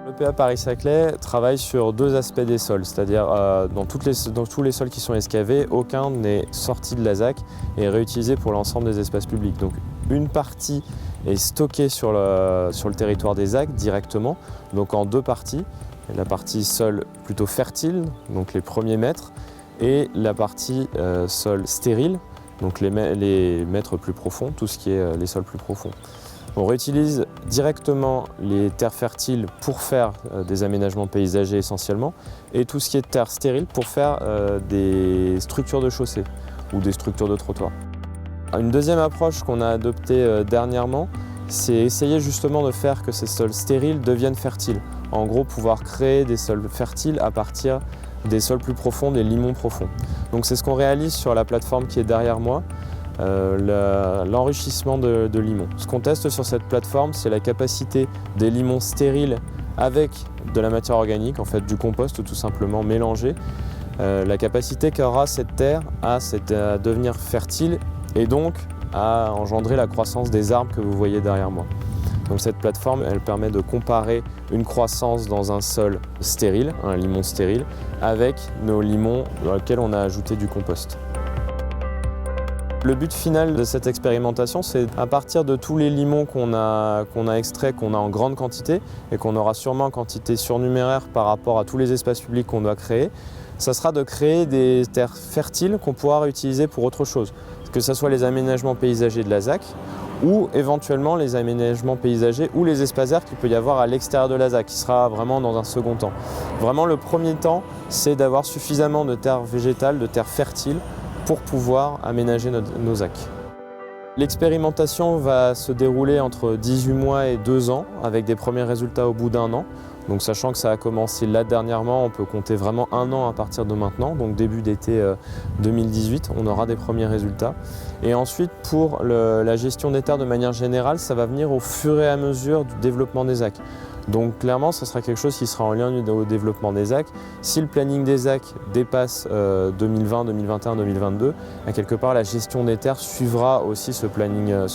L'EPA Paris-Saclay travaille sur deux aspects des sols, c'est-à-dire dans tous les sols qui sont excavés, aucun n'est sorti de la ZAC et est réutilisé pour l'ensemble des espaces publics. Donc une partie est stockée sur le territoire des ZAC directement, donc en deux parties. La partie sol plutôt fertile, donc les premiers mètres, et la partie sol stérile, donc les mètres plus profonds, tout ce qui est les sols plus profonds. On réutilise directement les terres fertiles pour faire des aménagements paysagers essentiellement et tout ce qui est terre stérile pour faire des structures de chaussée ou des structures de trottoir. Une deuxième approche qu'on a adoptée dernièrement, c'est essayer justement de faire que ces sols stériles deviennent fertiles. En gros, pouvoir créer des sols fertiles à partir des sols plus profonds, des limons profonds. Donc c'est ce qu'on réalise sur la plateforme qui est derrière moi. L'enrichissement de limons. Ce qu'on teste sur cette plateforme, c'est la capacité des limons stériles avec de la matière organique, en fait du compost tout simplement mélangé, la capacité qu'aura cette terre à devenir fertile et donc à engendrer la croissance des arbres que vous voyez derrière moi. Donc cette plateforme, elle permet de comparer une croissance dans un sol stérile, un limon stérile, avec nos limons dans lesquels on a ajouté du compost. Le but final de cette expérimentation, c'est à partir de tous les limons qu'on a extraits, qu'on a en grande quantité et qu'on aura sûrement en quantité surnuméraire par rapport à tous les espaces publics qu'on doit créer, ça sera de créer des terres fertiles qu'on pourra réutiliser pour autre chose. Que ce soit les aménagements paysagers de la ZAC ou éventuellement les aménagements paysagers ou les espaces verts qu'il peut y avoir à l'extérieur de la ZAC, qui sera vraiment dans un second temps. Vraiment le premier temps, c'est d'avoir suffisamment de terres végétales, de terres fertiles pour pouvoir aménager nos ZAC. L'expérimentation va se dérouler entre 18 mois et 2 ans, avec des premiers résultats au bout d'1 an. Donc sachant que ça a commencé là dernièrement, on peut compter vraiment 1 an à partir de maintenant, donc début d'été 2018, on aura des premiers résultats. Et ensuite, pour la gestion des terres de manière générale, ça va venir au fur et à mesure du développement des ZAC. Donc clairement, ça sera quelque chose qui sera en lien au développement des ZAC. Si le planning des ZAC dépasse 2020, 2021, 2022, à quelque part, la gestion des terres suivra aussi ce planning-là.